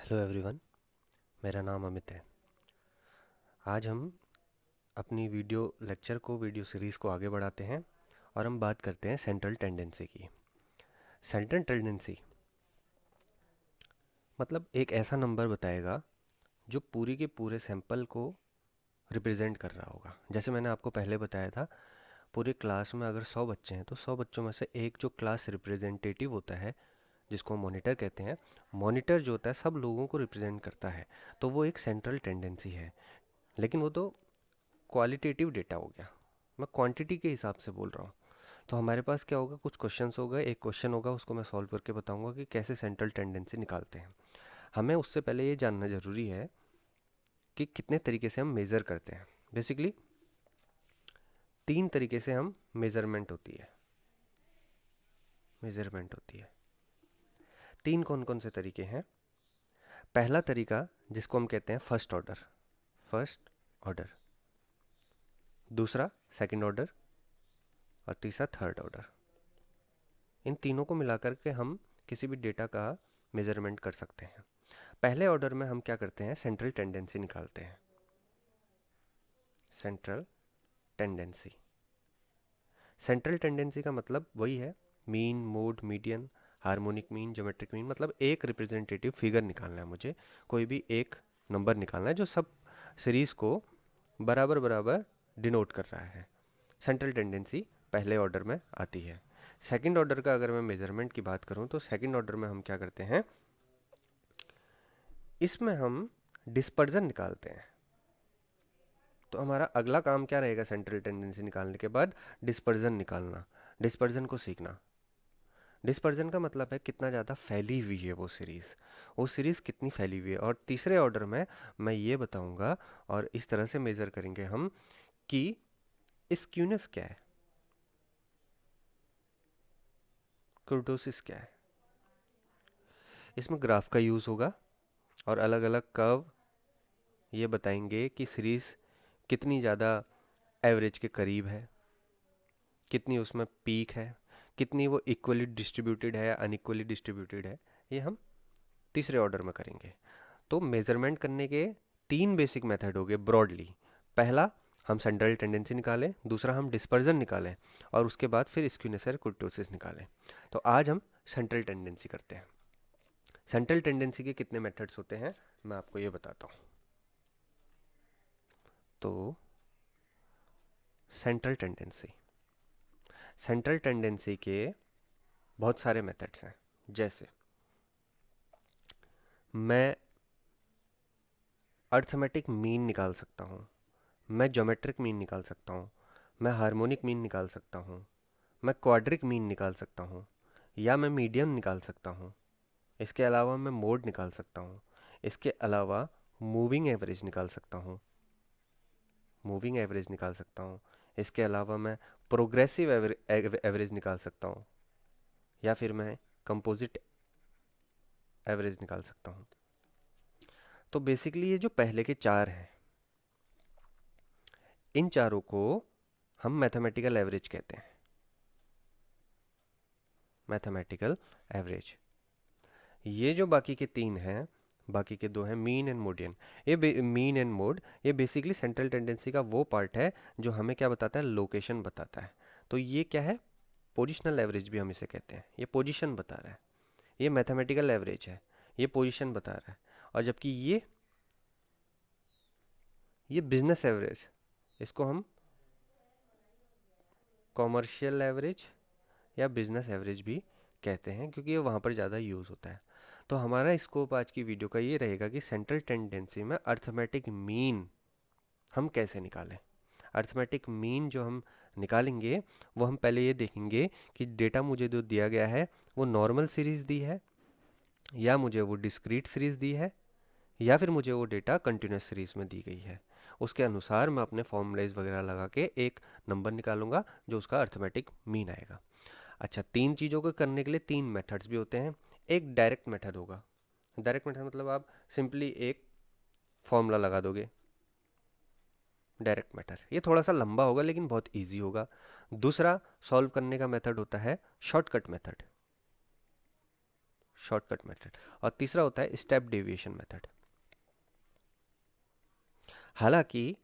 Hello everyone, मेरा नाम अमित है। आज हम अपनी वीडियो सीरीज़ को आगे बढ़ाते हैं और हम बात करते हैं सेंट्रल टेंडेंसी की। सेंट्रल टेंडेंसी मतलब एक ऐसा नंबर बताएगा जो पूरी के पूरे सैंपल को रिप्रेजेंट कर रहा होगा। जैसे मैंने आपको पहले बताया था, पूरे क्लास में अगर 100 बच्चे हैं तो 100 बच्चों में से एक जो क्लास रिप्रेजेंटेटिव होता है, जिसको मॉनिटर कहते हैं। मॉनिटर जो होता है सब लोगों को रिप्रेजेंट करता है, तो वो एक सेंट्रल टेंडेंसी है। लेकिन वो तो क्वालिटेटिव डेटा हो गया, मैं क्वांटिटी के हिसाब से बोल रहा हूँ। तो हमारे पास क्या होगा, कुछ क्वेश्चंस हो गए, एक क्वेश्चन होगा, उसको मैं सॉल्व करके बताऊंगा कि कैसे सेंट्रल टेंडेंसी निकालते हैं। हमें उससे पहले ये जानना ज़रूरी है कि कितने तरीके से हम मेज़र करते हैं। बेसिकली 3 तरीके से हम मेज़रमेंट होती है। 3 कौन कौन से तरीके हैं? पहला तरीका, जिसको हम कहते हैं फर्स्ट ऑर्डर। दूसरा सेकंड ऑर्डर और तीसरा थर्ड ऑर्डर। इन तीनों को मिलाकर के हम किसी भी डेटा का मेजरमेंट कर सकते हैं। पहले ऑर्डर में हम क्या करते हैं, सेंट्रल टेंडेंसी निकालते हैं। सेंट्रल टेंडेंसी सेंट्रल टेंडेंसी का मतलब वही है, mean, mode, median, harmonic mean, geometric mean. मतलब एक रिप्रेजेंटेटिव फिगर निकालना है मुझे, कोई भी एक नंबर निकालना है जो सब सीरीज को बराबर बराबर डिनोट कर रहा है। सेंट्रल टेंडेंसी पहले ऑर्डर में आती है। सेकंड ऑर्डर का अगर मैं मेजरमेंट की बात करूं तो सेकंड ऑर्डर में हम क्या करते हैं, इसमें हम डिस्पर्जन निकालते हैं। तो हमारा अगला काम क्या रहेगा सेंट्रल टेंडेंसी निकालने के बाद? डिस्पर्जन निकालना, डिस्पर्जन को सीखना। डिस्पर्जन का मतलब है कितना ज़्यादा फैली हुई है वो सीरीज़ कितनी फैली हुई है। और तीसरे ऑर्डर में मैं ये बताऊंगा, और इस तरह से मेज़र करेंगे हम कि स्क्यूनेस क्या है, कुर्टोसिस क्या है। इसमें ग्राफ का यूज़ होगा और अलग अलग कर्व ये बताएंगे कि सीरीज़ कितनी ज़्यादा एवरेज के करीब है, कितनी उसमें पीक है, कितनी वो इक्वली डिस्ट्रीब्यूटेड है या अनइक्वली डिस्ट्रीब्यूटेड है। ये हम तीसरे ऑर्डर में करेंगे। तो मेजरमेंट करने के 3 बेसिक मेथड हो गए ब्रॉडली। पहला, हम सेंट्रल टेंडेंसी निकालें। दूसरा, हम डिस्पर्जन निकालें। और उसके बाद फिर स्क्यूनेस और कुर्टोसिस निकालें। तो आज हम सेंट्रल टेंडेंसी करते हैं। सेंट्रल टेंडेंसी के कितने मेथड्स होते हैं मैं आपको ये बताता हूँ। तो सेंट्रल टेंडेंसी सेंट्रल टेंडेंसी के बहुत सारे मेथड्स हैं। जैसे मैं अर्थमेटिक मीन निकाल सकता हूँ, मैं ज्योमेट्रिक मीन निकाल सकता हूँ, मैं हार्मोनिक मीन निकाल सकता हूँ, मैं क्वाड्रिक मीन निकाल सकता हूँ, या मैं मीडियन निकाल सकता हूँ। इसके अलावा मैं मोड निकाल सकता हूँ। इसके अलावा मूविंग एवरेज निकाल सकता हूँ मूविंग एवरेज निकाल सकता हूँ। इसके अलावा मैं प्रोग्रेसिव एवरेज निकाल सकता हूँ, या फिर मैं कंपोजिट एवरेज निकाल सकता हूँ। तो बेसिकली ये जो पहले के 4 हैं, इन चारों को हम मैथमेटिकल एवरेज कहते हैं। Mathematical average. ये जो बाकी के 3 हैं, बाकी के 2 हैं मीन एंड मोडियन। ये मीन एंड मोड, ये बेसिकली सेंट्रल टेंडेंसी का वो पार्ट है जो हमें क्या बताता है, लोकेशन बताता है। तो ये क्या है, पोजिशनल एवरेज भी हम इसे कहते हैं। ये पोजीशन बता रहा है। ये मैथमेटिकल एवरेज है, ये पोजीशन बता रहा है। और जबकि ये बिजनेस एवरेज, इसको हम कॉमर्शियल एवरेज या बिजनेस एवरेज भी कहते हैं, क्योंकि ये वहाँ पर ज़्यादा यूज़ होता है। तो हमारा स्कोप आज की वीडियो का ये रहेगा कि सेंट्रल टेंडेंसी में अर्थमेटिक मीन हम कैसे निकालें। अर्थमेटिक मीन जो हम निकालेंगे, वो हम पहले ये देखेंगे कि डेटा मुझे जो दिया गया है वो नॉर्मल सीरीज़ दी है, या मुझे वो डिस्क्रीट सीरीज़ दी है, या फिर मुझे वो डेटा कंटिन्यूस सीरीज़ में दी गई है। उसके अनुसार मैं अपने फॉर्मूलाइज वगैरह लगा के एक नंबर निकालूंगा जो उसका अर्थमेटिक मीन आएगा। अच्छा, 3 चीज़ों को करने के लिए 3 मेथड्स भी होते हैं। एक डायरेक्ट मेथड होगा। डायरेक्ट मेथड मतलब आप सिंपली एक फॉर्मूला लगा दोगे। डायरेक्ट मेथड ये थोड़ा सा लंबा होगा लेकिन बहुत इजी होगा। दूसरा सॉल्व करने का मेथड होता है शॉर्टकट मेथड। Shortcut method. और तीसरा होता है स्टेप डेविएशन मेथड। हालांकि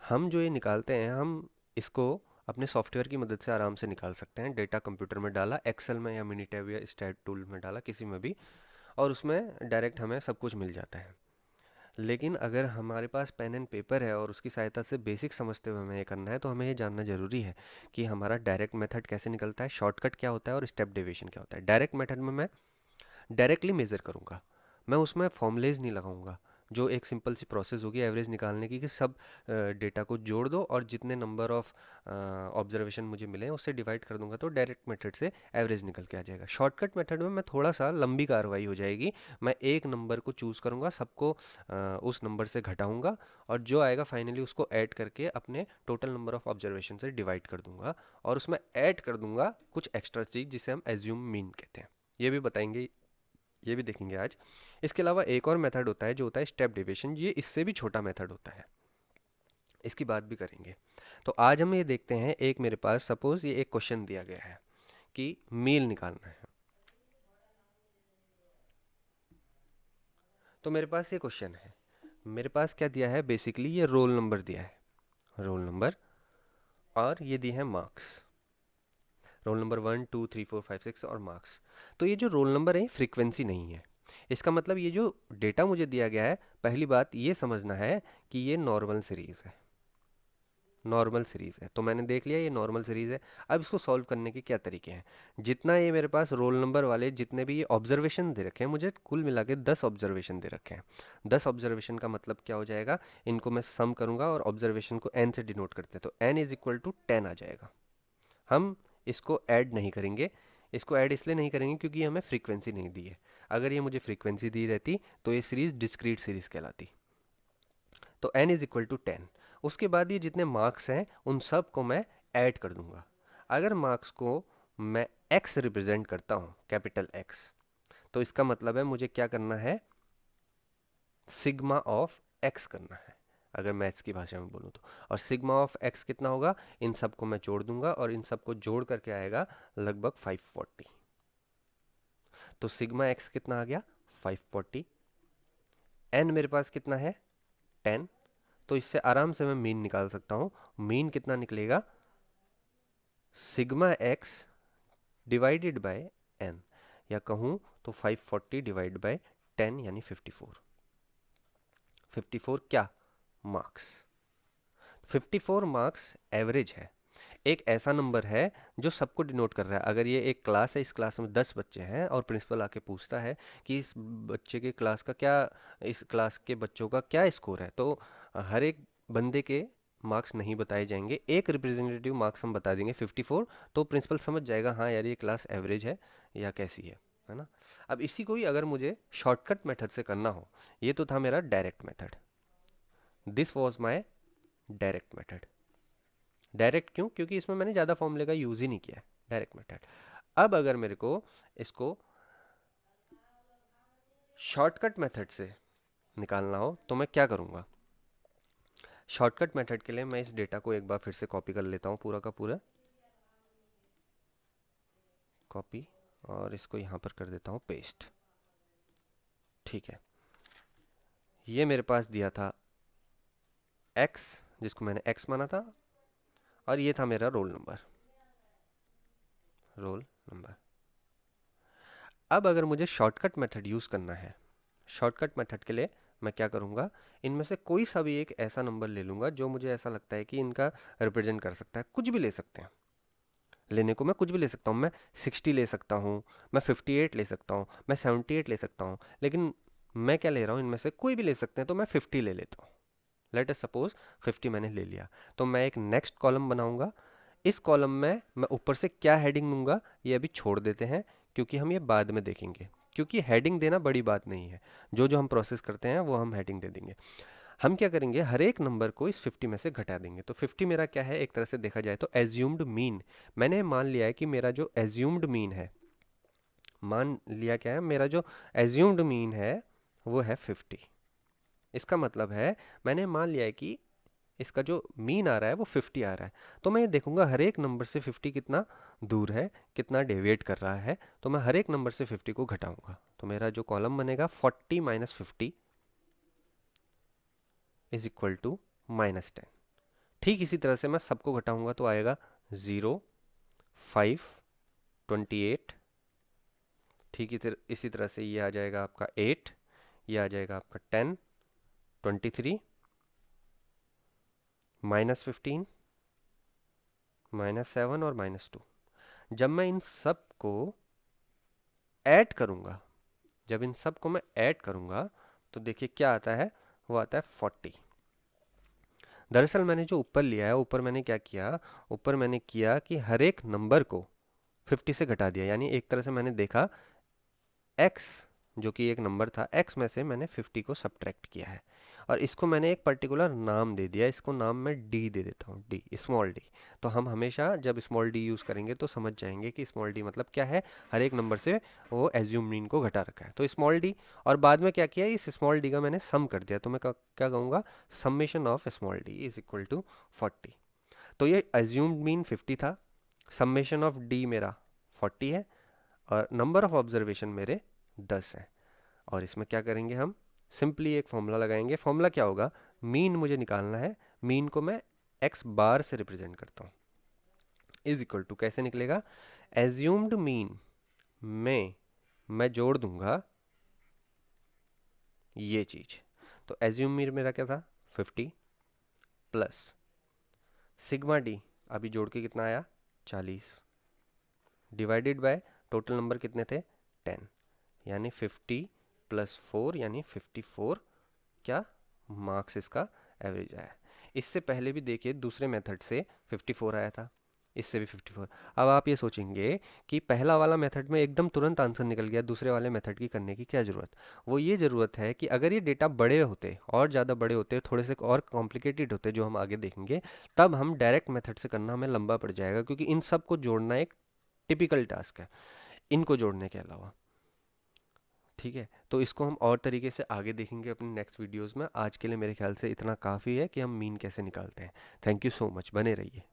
हम जो ये निकालते हैं, हम इसको अपने सॉफ्टवेयर की मदद से आराम से निकाल सकते हैं। डेटा कंप्यूटर में डाला, एक्सेल में या मिनीटैब या स्टैट टूल में डाला, किसी में भी, और उसमें डायरेक्ट हमें सब कुछ मिल जाता है। लेकिन अगर हमारे पास पेन एंड पेपर है और उसकी सहायता से बेसिक समझते हुए हमें ये करना है, तो हमें ये जानना ज़रूरी है कि हमारा डायरेक्ट मेथड कैसे निकलता है, शॉर्टकट क्या होता है और स्टेप डेविएशन क्या होता है। डायरेक्ट मेथड में मैं डायरेक्टली मेज़र करूँगा, मैं उसमें फॉर्मूलेज नहीं लगाऊंगा। जो एक सिंपल सी प्रोसेस होगी एवरेज निकालने की, कि सब डेटा को जोड़ दो और जितने नंबर ऑफ ऑब्जर्वेशन मुझे मिले उससे डिवाइड कर दूंगा, तो डायरेक्ट मेथड से एवरेज निकल के आ जाएगा। शॉर्टकट मेथड में मैं थोड़ा सा लंबी कार्रवाई हो जाएगी। मैं एक नंबर को चूज़ करूँगा, सबको उस नंबर से घटाऊंगा, और जो आएगा फाइनली उसको ऐड करके अपने टोटल नंबर ऑफ ऑब्जर्वेशन से डिवाइड कर दूंगा, और उसमें ऐड कर दूंगा कुछ एक्स्ट्रा चीज़ जिसे हम एज्यूम मीन कहते हैं। ये भी बताएंगे, ये भी देखेंगे आज। इसके अलावा एक और मेथड होता है जो होता है स्टेप डेविएशन। ये इससे भी छोटा मेथड होता है, इसकी बात भी करेंगे। तो आज हम ये देखते हैं, एक मेरे पास सपोज ये एक क्वेश्चन दिया गया है कि मील निकालना है। तो मेरे पास ये क्वेश्चन है, मेरे पास क्या दिया है, बेसिकली ये रोल नंबर दिया है, रोल नंबर, और ये दिए हैं मार्क्स, रोल नंबर 1 2 3 4 5 6 और मार्क्स। तो ये जो रोल नंबर है फ्रीक्वेंसी नहीं है। इसका मतलब ये जो डेटा मुझे दिया गया है, पहली बात ये समझना है कि ये नॉर्मल सीरीज़ है, नॉर्मल सीरीज़ है। तो मैंने देख लिया ये नॉर्मल सीरीज़ है। अब इसको सॉल्व करने के क्या तरीके हैं। जितना ये मेरे पास रोल नंबर वाले जितने भी ये ऑब्जर्वेशन दे रखे हैं, मुझे कुल मिला के 10 ऑब्जर्वेशन दे रखे हैं। 10 ऑब्जर्वेशन का मतलब क्या हो जाएगा, इनको मैं सम करूंगा और ऑब्जर्वेशन को n से डिनोट करते हैं, तो n इज इक्वल टू 10 आ जाएगा। हम इसको ऐड नहीं करेंगे, इसको ऐड इसलिए नहीं करेंगे क्योंकि ये हमें फ्रीक्वेंसी नहीं दी है। अगर ये मुझे फ्रीक्वेंसी दी रहती तो ये सीरीज़ डिस्क्रीट सीरीज़ कहलाती। तो n इज इक्वल टू 10। उसके बाद ये जितने मार्क्स हैं उन सब को मैं ऐड कर दूंगा। अगर मार्क्स को मैं x रिप्रेजेंट करता हूँ, कैपिटल X, तो इसका मतलब है मुझे क्या करना है, सिग्मा ऑफ x करना है, अगर मैथ्स की भाषा में बोलूँ तो। और सिग्मा ऑफ x कितना होगा, इन सब को मैं जोड़ दूंगा और इन सब को जोड़ करके आएगा लगभग 540। तो सिग्मा x कितना आ गया, 540। n मेरे पास कितना है, 10। तो इससे आराम से मैं मीन निकाल सकता हूँ। मीन कितना निकलेगा, sigma x divided by n, या कहूँ तो 540 डिवाइड बाय 10 यानी 54। 54 क्या, मार्क्स। 54 मार्क्स एवरेज है, एक ऐसा नंबर है जो सबको डिनोट कर रहा है। अगर ये एक क्लास है, इस क्लास में 10 बच्चे हैं और प्रिंसिपल आके पूछता है कि इस बच्चे के क्लास का क्या, इस क्लास के बच्चों का क्या स्कोर है, तो हर एक बंदे के मार्क्स नहीं बताए जाएंगे, एक रिप्रेजेंटेटिव मार्क्स हम बता देंगे 54। तो प्रिंसिपल समझ जाएगा हाँ यार ये क्लास एवरेज है या कैसी है ना। अब इसी को ही अगर मुझे शॉर्टकट मेथड से करना हो, ये तो था मेरा direct method, this was my direct method. Direct क्यों, क्योंकि इसमें मैंने ज़्यादा फॉर्मूले का यूज़ ही नहीं किया है, डायरेक्ट मेथड। अब अगर मेरे को इसको शॉर्टकट मेथड से निकालना हो तो मैं क्या करूँगा। शॉर्टकट मेथड के लिए मैं इस डेटा को एक बार फिर से कॉपी कर लेता हूँ, पूरा का पूरा कॉपी, और इसको यहाँ पर कर देता हूँ पेस्ट। ठीक है, ये मेरे पास दिया था x, जिसको मैंने x माना था, और ये था मेरा रोल नंबर, रोल नंबर। अब अगर मुझे शॉर्टकट मेथड यूज़ करना है, शॉर्टकट मेथड के लिए मैं क्या करूँगा, इनमें से कोई सा भी एक ऐसा नंबर ले लूँगा जो मुझे ऐसा लगता है कि इनका रिप्रेजेंट कर सकता है। कुछ भी ले सकते हैं, लेने को मैं कुछ भी ले सकता हूँ, मैं 60 ले सकता हूँ, मैं 58 ले सकता हूँ, मैं 78 ले सकता हूँ, लेकिन मैं क्या ले रहा हूँ, इनमें से कोई भी ले सकते हैं, तो मैं 50 ले लेता हूँ। लेट अस सपोज 50 मैंने ले लिया, तो मैं एक नेक्स्ट कॉलम बनाऊंगा। इस कॉलम में मैं ऊपर से क्या हेडिंग दूंगा ये अभी छोड़ देते हैं, क्योंकि हम ये बाद में देखेंगे, क्योंकि हेडिंग देना बड़ी बात नहीं है, जो जो हम प्रोसेस करते हैं वो हम हेडिंग दे देंगे। हम क्या करेंगे, हर एक नंबर को इस 50 में से घटा देंगे। तो 50 मेरा क्या है, एक तरह से देखा जाए तो एज्यूम्ड मीन। मैंने मान लिया है कि मेरा जो एज्यूम्ड मीन है, मान लिया क्या है, मेरा जो एज्यूम्ड मीन है वो है 50। इसका मतलब है मैंने मान लिया है कि इसका जो मीन आ रहा है वो 50 आ रहा है। तो मैं ये देखूंगा हर एक नंबर से 50 कितना दूर है, कितना डेविएट कर रहा है, तो मैं हर एक नंबर से 50 को घटाऊंगा। तो मेरा जो कॉलम बनेगा 40 माइनस 50 इज इक्वल टू -10। ठीक इसी तरह से मैं सबको घटाऊंगा तो आएगा 0, 5, 28। ठीक इसी तरह से ये आ जाएगा आपका 8, ये आ जाएगा आपका 10, 23, -15, -7 और -2। जब मैं इन सब को ऐड करूंगा, जब इन सब को मैं ऐड करूंगा तो देखिए क्या आता है, वो आता है 40। दरअसल मैंने जो ऊपर लिया है, ऊपर मैंने क्या किया, ऊपर मैंने किया कि हर एक नंबर को 50 से घटा दिया। यानी एक तरह से मैंने देखा x जो कि एक नंबर था, x में से मैंने 50 को सब्ट्रैक्ट किया है और इसको मैंने एक पर्टिकुलर नाम दे दिया। इसको नाम मैं d दे देता हूँ, d, स्मॉल d। तो हम हमेशा जब स्मॉल d यूज़ करेंगे तो समझ जाएंगे कि स्मॉल d मतलब क्या है, हर एक नंबर से वो एज्यूम मीन को घटा रखा है, तो स्मॉल d। और बाद में क्या किया, इस स्मॉल d का मैंने सम कर दिया, तो मैं क्या कहूँगा, summation of small d is equal to 40। तो ये एज्यूम्ड मीन 50 था, समेशन ऑफ d मेरा 40 है और नंबर ऑफ ऑब्जर्वेशन मेरे 10 है। और इसमें क्या करेंगे, हम सिंपली एक फॉर्मूला लगाएंगे। फॉर्मूला क्या होगा, मीन मुझे निकालना है, मीन को मैं x बार से रिप्रेजेंट करता हूँ, इज इक्वल टू कैसे निकलेगा, एज्यूम्ड मीन में मैं जोड़ दूंगा ये चीज। तो एज्यूम मीन मेरा क्या था, 50 प्लस सिग्मा डी, अभी जोड़ के कितना आया, 40, डिवाइडेड बाय टोटल नंबर कितने थे, 10, यानी 50 प्लस 4 यानी 54 क्या मार्क्स इसका एवरेज आया। इससे पहले भी देखिए दूसरे मेथड से 54 आया था, इससे भी 54। अब आप ये सोचेंगे कि पहला वाला मेथड में एकदम तुरंत आंसर निकल गया, दूसरे वाले मेथड की करने की क्या ज़रूरत। वो ये ज़रूरत है कि अगर ये डेटा बड़े होते और ज़्यादा बड़े होते, थोड़े से और कॉम्प्लिकेटेड होते जो हम आगे देखेंगे, तब हम डायरेक्ट मेथड से करना हमें लंबा पड़ जाएगा, क्योंकि इन सब को जोड़ना एक टिपिकल टास्क है इनको जोड़ने के अलावा। ठीक है, तो इसको हम और तरीके से आगे देखेंगे अपने नेक्स्ट वीडियोस में। आज के लिए मेरे ख्याल से इतना काफ़ी है कि हम मीन कैसे निकालते हैं। थैंक यू सो मच, बने रहिए।